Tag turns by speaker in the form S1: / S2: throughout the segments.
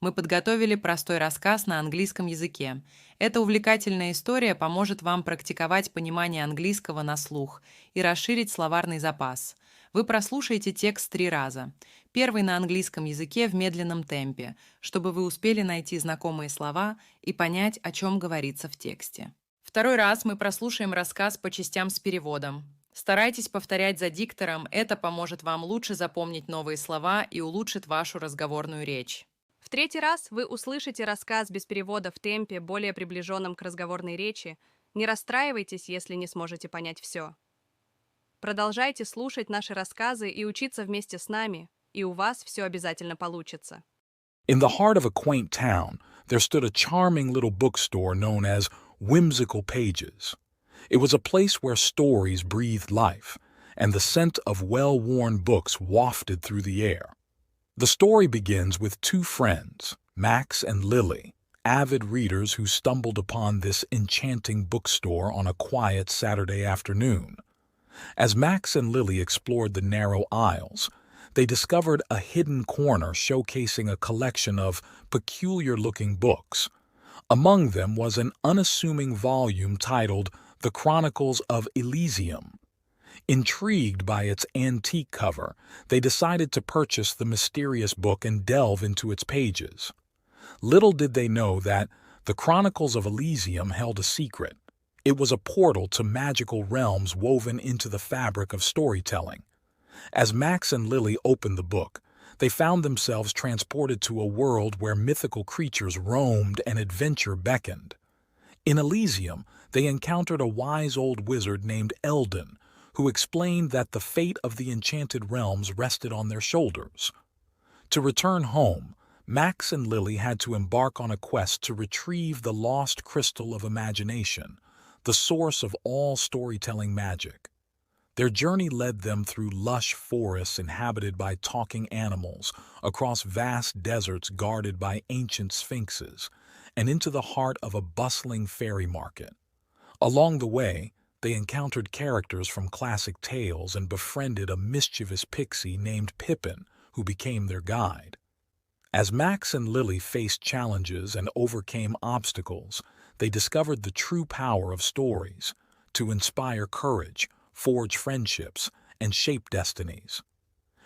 S1: Мы подготовили простой рассказ на английском языке. Эта увлекательная история поможет вам практиковать понимание английского на слух и расширить словарный запас. Вы прослушаете текст 3 раза. Первый на английском языке в медленном темпе, чтобы вы успели найти знакомые слова и понять, о чем говорится в тексте. Второй раз мы прослушаем рассказ по частям с переводом. Старайтесь повторять за диктором, это поможет вам лучше запомнить новые слова и улучшит вашу разговорную речь.
S2: В третий раз вы услышите рассказ без перевода в темпе, более приближенном к разговорной речи. Не расстраивайтесь, если не сможете понять все. Продолжайте слушать наши рассказы и учиться вместе с нами, и у вас все обязательно получится.
S3: In the heart of a quaint town, there stood a charming little bookstore known as Whimsical Pages. It was a place where stories breathed life, and the scent of well-worn books wafted through the air. The story begins with two friends, Max and Lily, avid readers who stumbled upon this enchanting bookstore on a quiet Saturday afternoon. As Max and Lily explored the narrow aisles, they discovered a hidden corner showcasing a collection of peculiar-looking books. Among them was an unassuming volume titled The Chronicles of Elysium. Intrigued by its antique cover, they decided to purchase the mysterious book and delve into its pages. Little did they know that the Chronicles of Elysium held a secret. It was a portal to magical realms woven into the fabric of storytelling. As Max and Lily opened the book, they found themselves transported to a world where mythical creatures roamed and adventure beckoned. In Elysium, they encountered a wise old wizard named Eldon, who explained that the fate of the enchanted realms rested on their shoulders. To return home, Max and Lily had to embark on a quest to retrieve the lost crystal of imagination, the source of all storytelling magic. Their journey led them through lush forests inhabited by talking animals, across vast deserts guarded by ancient sphinxes, and into the heart of a bustling fairy market. Along the way, they encountered characters from classic tales and befriended a mischievous pixie named Pippin, who became their guide. As Max and Lily faced challenges and overcame obstacles, they discovered the true power of stories to inspire courage, forge friendships, and shape destinies.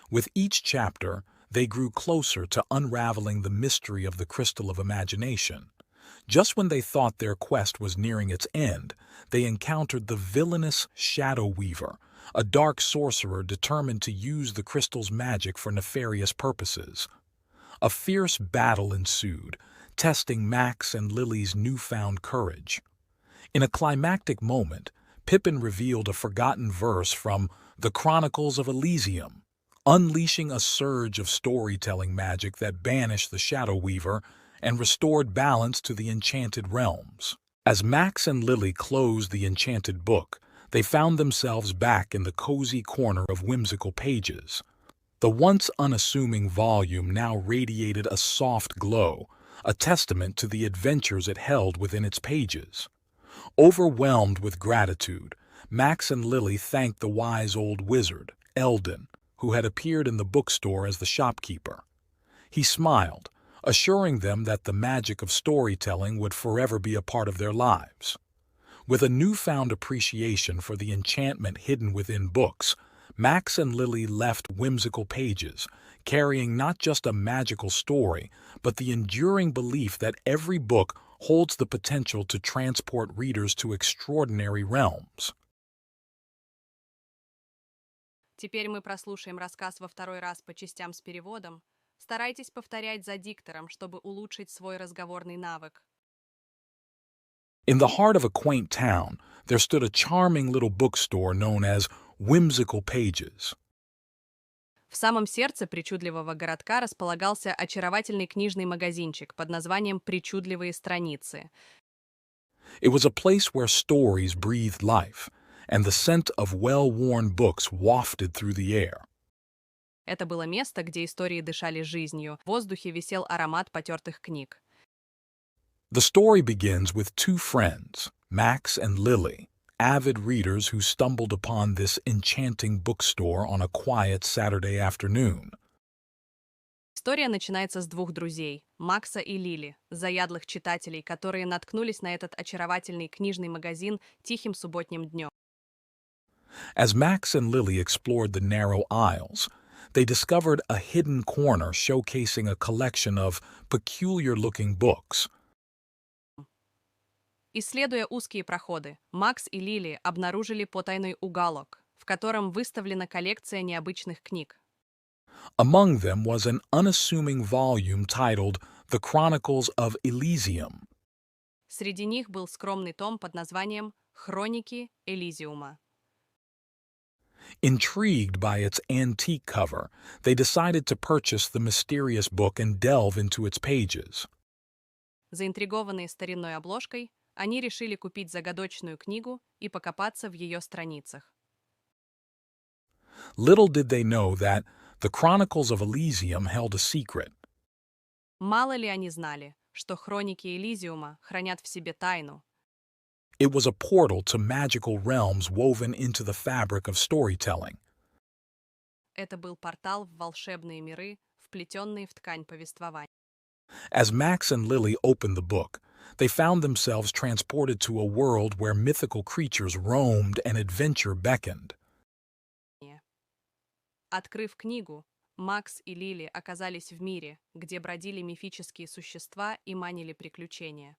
S3: With each chapter, they grew closer to unraveling the mystery of the crystal of imagination. Just when they thought their quest was nearing its end, they encountered the villainous Shadow Weaver, a dark sorcerer determined to use the crystal's magic for nefarious purposes. A fierce battle ensued, testing Max and Lily's newfound courage. In a climactic moment, Pippin revealed a forgotten verse from the Chronicles of Elysium, unleashing a surge of storytelling magic that banished the Shadow Weaver and restored balance to the enchanted realms. As Max and Lily closed the enchanted book, they found themselves back in the cozy corner of Whimsical Pages. The once unassuming volume now radiated a soft glow, a testament to the adventures it held within its pages. Overwhelmed with gratitude, Max and Lily thanked the wise old wizard, Eldon, who had appeared in the bookstore as the shopkeeper. He smiled, assuring them that the magic of storytelling would forever be a part of their lives. With a newfound appreciation for the enchantment hidden within books, Max and Lily left Whimsical Pages, carrying not just a magical story, but the enduring belief that every book holds the potential to transport readers to extraordinary realms.
S2: Теперь мы прослушаем рассказ во второй раз по частям с переводом. Старайтесь повторять за диктором, чтобы улучшить свой разговорный навык.
S3: In the heart of a quaint town, there stood a charming little bookstore known as Whimsical Pages.
S2: В самом сердце причудливого городка располагался очаровательный книжный магазинчик под названием «Причудливые страницы».
S3: It was a place where stories breathed life, and the scent of well-worn books wafted through the air.
S2: Это было место, где истории дышали жизнью, в воздухе висел аромат потертых книг.
S3: The story begins with two friends, Max and Lily, avid readers who stumbled upon this enchanting bookstore on a quiet Saturday afternoon.
S2: История начинается с двух друзей, Макса и Лили, заядлых читателей, которые наткнулись на этот очаровательный книжный магазин тихим субботним днем.
S3: As Max and Lily explored the narrow aisles, they discovered a hidden corner showcasing a collection of peculiar looking books.
S2: Исследуя узкие проходы, Макс и Лили обнаружили потайной уголок, в котором выставлена коллекция необычных книг.
S3: Among them was an unassuming volume titled The Chronicles of Elysium.
S2: Среди них был скромный том под названием «Хроники Элизиума».
S3: Intrigued by its antique cover, they decided to purchase the mysterious book and delve into its pages.
S2: Заинтригованные старинной обложкой, они решили купить загадочную книгу и покопаться в ее страницах.
S3: Little did they know that the Chronicles of Elysium held a secret.
S2: Мало ли они знали, что хроники Элизиума хранят в себе тайну.
S3: It was a portal to magical realms woven into the fabric of storytelling.
S2: Это был портал в волшебные миры, вплетенные в ткань повествования.
S3: As Max and Lily opened the book, they found themselves transported to a world where mythical creatures roamed and adventure beckoned.
S2: Открыв книгу, Макс и Лили оказались в мире, где бродили мифические существа и манили приключения.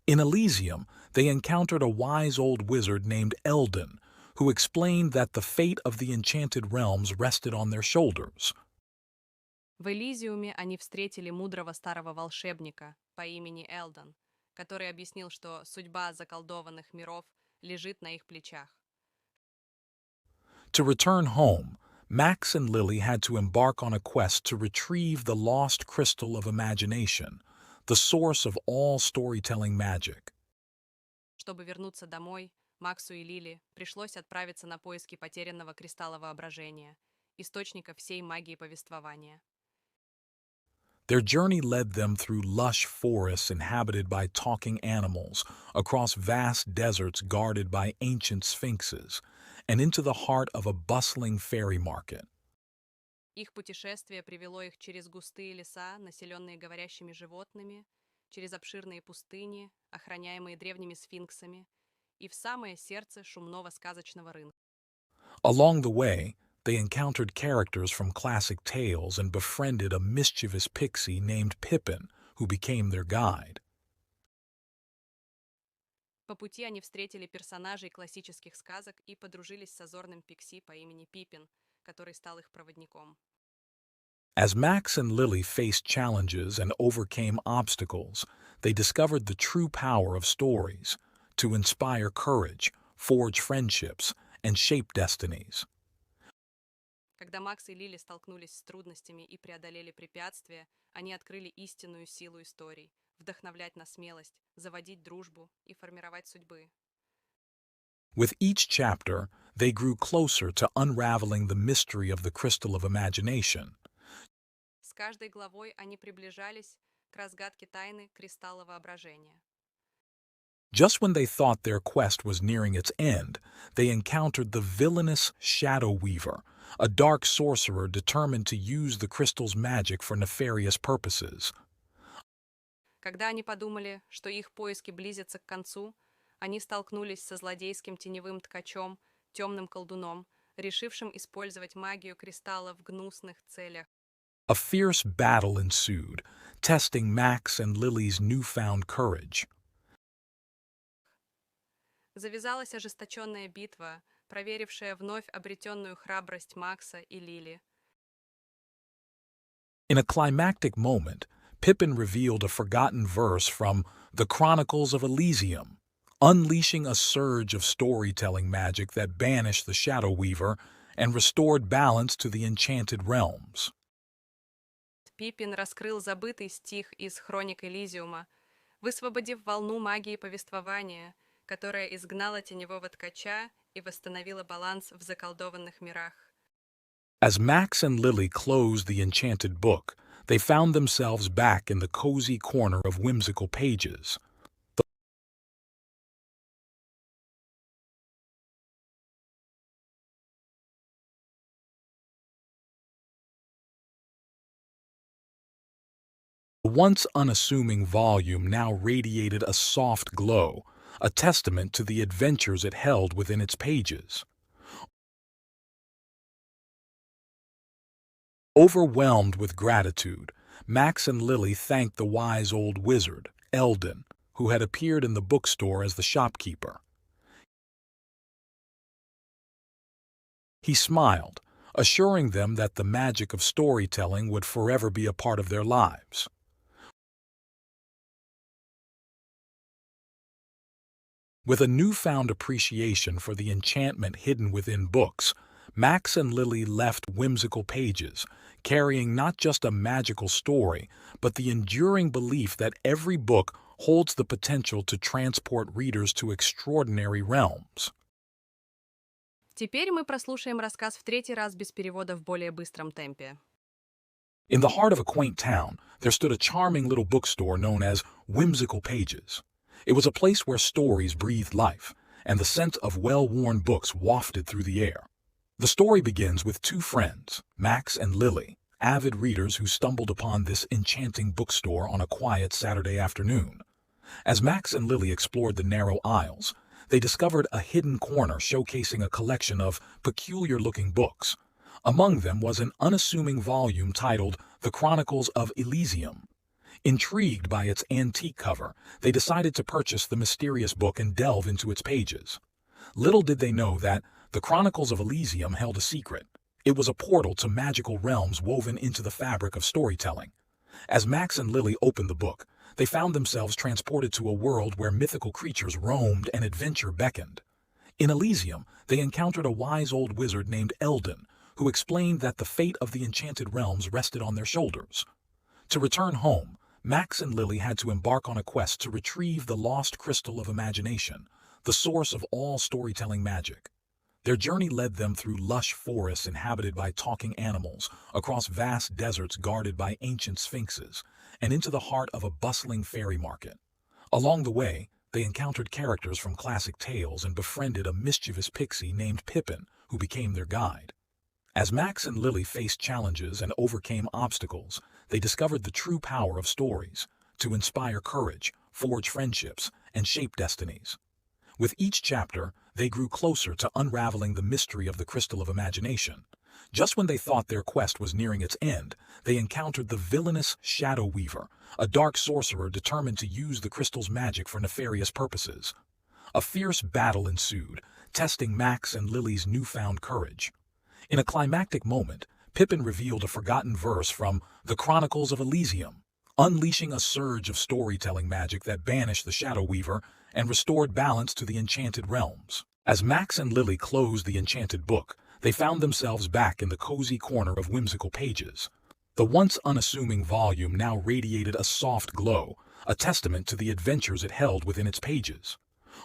S3: In Elysium, they encountered a wise old wizard named Eldon, who explained that the fate of the enchanted realms rested on their shoulders.
S2: В Элизиуме они встретили мудрого старого волшебника по имени Элдон, который объяснил, что судьба заколдованных миров лежит на их плечах.
S3: To return home, Max and Lily had to embark on a quest to retrieve the lost crystal of imagination, the source of all storytelling magic.
S2: Чтобы вернуться домой, Максу и Лили пришлось отправиться на поиски потерянного кристалла воображения, источника всей магии повествования.
S3: Their journey led them through lush forests inhabited by talking animals, across vast deserts guarded by ancient sphinxes, and into the heart of a bustling fairy market.
S2: Их путешествие привело их через густые леса, населенные говорящими животными, через обширные пустыни, охраняемые древними сфинксами, и в самое сердце шумного сказочного рынка.
S3: Along the way, they encountered characters from classic tales and befriended a mischievous pixie named Pippin, who became their guide.
S2: По пути они встретили персонажей классических сказок и подружились с озорным пикси по имени Пиппин, который стал их проводником.
S3: As Max and Lily faced challenges and overcame obstacles, they discovered the true power of stories to inspire courage, forge friendships, and shape destinies.
S2: Когда Макс и Лили столкнулись с трудностями и преодолели препятствия, они открыли истинную силу историй, вдохновлять на смелость, заводить дружбу и формировать судьбы.
S3: With each chapter, they grew closer to unraveling the mystery of the crystal of imagination.
S2: С каждой главой они приближались к разгадке тайны кристалла воображения.
S3: Just when they thought their quest was nearing its end, they encountered the villainous Shadow Weaver, a dark sorcerer determined to use the crystal's magic for nefarious purposes.
S2: Когда они подумали, что их поиски близятся к концу, они столкнулись со злодейским теневым ткачом, темным колдуном, решившим использовать магию кристалла в гнусных целях.
S3: A fierce battle ensued, testing Max and Lily's newfound courage.
S2: Завязалась ожесточенная битва, проверившая вновь обретенную храбрость Макса и Лили.
S3: In a climactic moment, Pippin revealed a forgotten verse from the Chronicles of Elysium, unleashing a surge of storytelling magic that banished the Shadow Weaver and restored balance to the enchanted realms.
S2: Пиппин раскрыл забытый стих из Хроник Элизиума, высвободив волну магии повествования, которая изгнала теневого ткача и восстановила баланс в заколдованных мирах.
S3: As Max and Lily closed the enchanted book, they found themselves back in the cozy corner of whimsical pages, The once unassuming volume now radiated a soft glow, a testament to the adventures it held within its pages. Overwhelmed with gratitude, Max and Lily thanked the wise old wizard, Eldon, who had appeared in the bookstore as the shopkeeper. He smiled, assuring them that the magic of storytelling would forever be a part of their lives. With a newfound appreciation for the enchantment hidden within books, Max and Lily left whimsical pages, carrying not just a magical story, but the enduring belief that every book holds the potential to transport readers to extraordinary realms.
S2: Теперь мы прослушаем рассказ в третий раз без перевода в более быстром темпе.
S3: In the heart of a quaint town, there stood a charming little bookstore known as Whimsical Pages. It was a place where stories breathed life, and the scent of well-worn books wafted through the air. The story begins with two friends, Max and Lily, avid readers who stumbled upon this enchanting bookstore on a quiet Saturday afternoon. As Max and Lily explored the narrow aisles, they discovered a hidden corner showcasing a collection of peculiar-looking books. Among them was an unassuming volume titled The Chronicles of Elysium. Intrigued by its antique cover, they decided to purchase the mysterious book and delve into its pages. Little did they know that The Chronicles of Elysium held a secret. It was a portal to magical realms woven into the fabric of storytelling. As Max and Lily opened the book, they found themselves transported to a world where mythical creatures roamed and adventure beckoned. In Elysium, they encountered a wise old wizard named Eldon, who explained that the fate of the enchanted realms rested on their shoulders. To return home, Max and Lily had to embark on a quest to retrieve the lost crystal of imagination, the source of all storytelling magic. Their journey led them through lush forests inhabited by talking animals, across vast deserts guarded by ancient sphinxes, and into the heart of a bustling fairy market. Along the way, they encountered characters from classic tales and befriended a mischievous pixie named Pippin, who became their guide. As Max and Lily faced challenges and overcame obstacles, they discovered the true power of stories to inspire courage, forge friendships, and shape destinies. With each chapter, they grew closer to unraveling the mystery of the crystal of imagination. Just when they thought their quest was nearing its end, they encountered the villainous Shadow Weaver, a dark sorcerer determined to use the crystal's magic for nefarious purposes. A fierce battle ensued, testing Max and Lily's newfound courage. In a climactic moment, Pippin revealed a forgotten verse from The Chronicles of Elysium, unleashing a surge of storytelling magic that banished the Shadow Weaver and restored balance to the enchanted realms. As Max and Lily closed the enchanted book, they found themselves back in the cozy corner of Whimsical Pages. The once unassuming volume now radiated a soft glow, a testament to the adventures it held within its pages.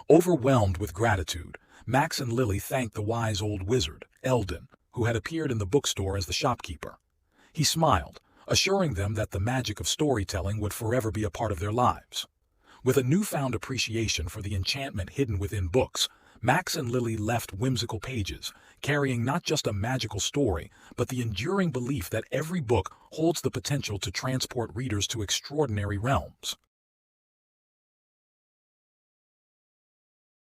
S3: Overwhelmed with gratitude, Max and Lily thanked the wise old wizard, Eldon, who had appeared in the bookstore as the shopkeeper. He smiled, assuring them that the magic of storytelling would forever be a part of their lives. With a newfound appreciation for the enchantment hidden within books, Max and Lily left Whimsical Pages, carrying not just a magical story, but the enduring belief that every book holds the potential to transport readers to extraordinary realms.